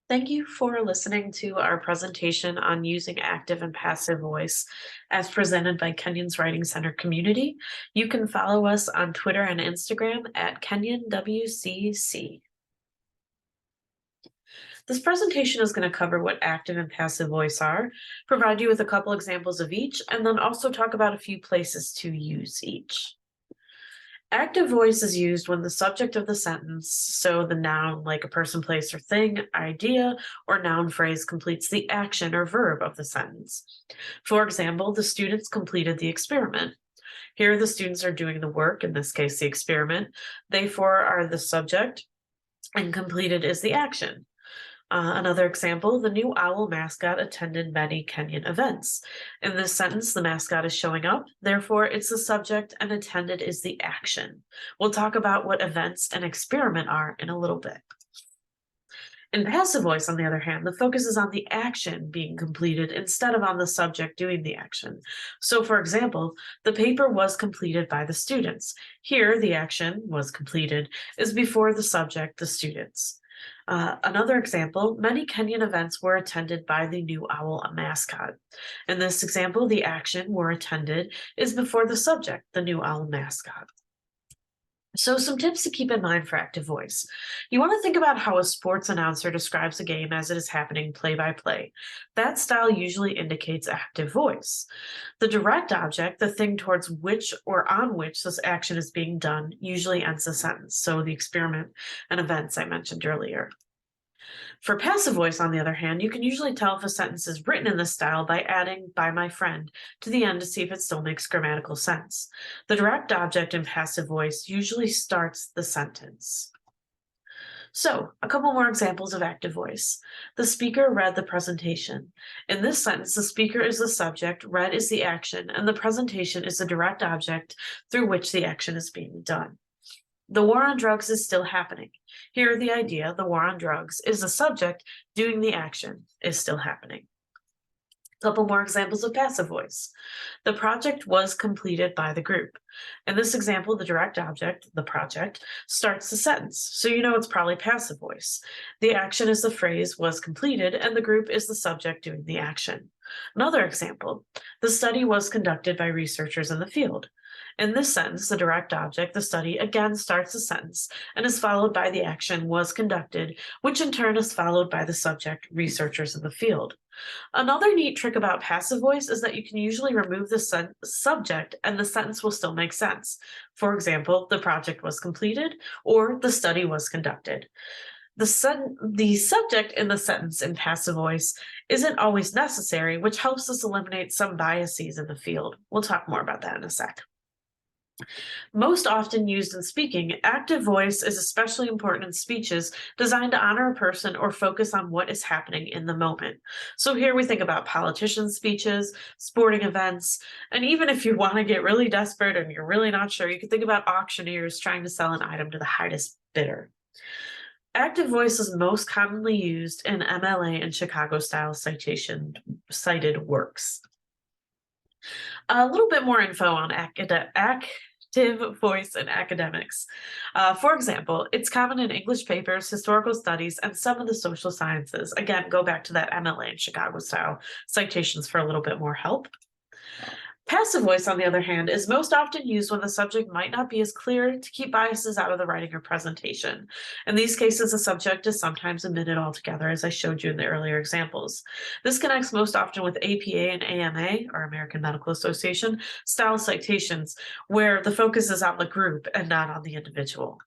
Thank you for listening to our presentation on using active and passive voice as presented by Kenyon's Writing Center community. You can follow us on Twitter and Instagram at KenyonWCC. This presentation is going to cover what active and passive voice are, provide you with a couple examples of each, and then also talk about a few places to use each. Active voice is used when the subject of the sentence, so the noun like a person, place, or thing, idea, or noun phrase completes the action or verb of the sentence. For example, the students completed the experiment. Here, the students are doing the work, in this case, the experiment. They are the subject, and completed is the action. Another example, the new owl mascot attended many Kenyon events. In this sentence, the mascot is showing up, therefore it's the subject and attended is the action. We'll talk about what events and experiment are in a little bit. In passive voice, on the other hand, the focus is on the action being completed instead of on the subject doing the action. So, for example, the paper was completed by the students. Here, the action was completed is before the subject, the students. Another example, many Kenyon events were attended by the new owl mascot. In this example, the action were attended is before the subject, the new owl mascot. So some tips to keep in mind for active voice. You want to think about how a sports announcer describes a game as it is happening play by play. That style usually indicates active voice. The direct object, the thing towards which or on which this action is being done, usually ends the sentence. So the experiment and events I mentioned earlier. For passive voice, on the other hand, you can usually tell if a sentence is written in this style by adding "by my friend" to the end to see if it still makes grammatical sense. The direct object in passive voice usually starts the sentence. So, a couple more examples of active voice. The speaker read the presentation. In this sentence, the speaker is the subject, read is the action, and the presentation is the direct object through which the action is being done. The war on drugs is still happening. Here, the idea, the war on drugs, is the subject doing the action, is still happening. A couple more examples of passive voice. The project was completed by the group. In this example, the direct object, the project, starts the sentence, so you know it's probably passive voice. The action is the phrase was completed, and the group is the subject doing the action. Another example, the study was conducted by researchers in the field. In this sentence, the direct object, the study, again starts the sentence and is followed by the action was conducted, which in turn is followed by the subject, researchers in the field. Another neat trick about passive voice is that you can usually remove the subject and the sentence will still make sense. For example, the project was completed or the study was conducted. The subject in the sentence in passive voice isn't always necessary, which helps us eliminate some biases in the field. We'll talk more about that in a sec. Most often used in speaking, active voice is especially important in speeches designed to honor a person or focus on what is happening in the moment. So here we think about politicians' speeches, sporting events, and even if you want to get really desperate and you're really not sure, you can think about auctioneers trying to sell an item to the highest bidder. Active voice is most commonly used in MLA and Chicago-style cited works. A little bit more info on active voice in academics. For example, it's common in English papers, historical studies, and some of the social sciences. Again, go back to that MLA and Chicago-style citations for a little bit more help. Passive voice, on the other hand, is most often used when the subject might not be as clear to keep biases out of the writing or presentation. In these cases, the subject is sometimes omitted altogether, as I showed you in the earlier examples. This connects most often with APA and AMA, or American Medical Association, style citations, where the focus is on the group and not on the individual.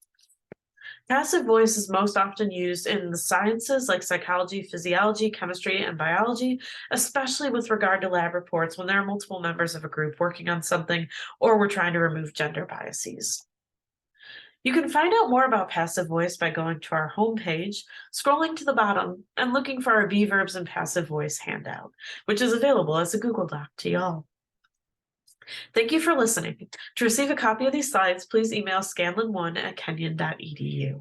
Passive voice is most often used in the sciences like psychology, physiology, chemistry, and biology, especially with regard to lab reports when there are multiple members of a group working on something or we're trying to remove gender biases. You can find out more about passive voice by going to our homepage, scrolling to the bottom, and looking for our Be Verbs and Passive Voice handout, which is available as a Google Doc to y'all. Thank you for listening. To receive a copy of these slides, please email scanlon1@kenyon.edu.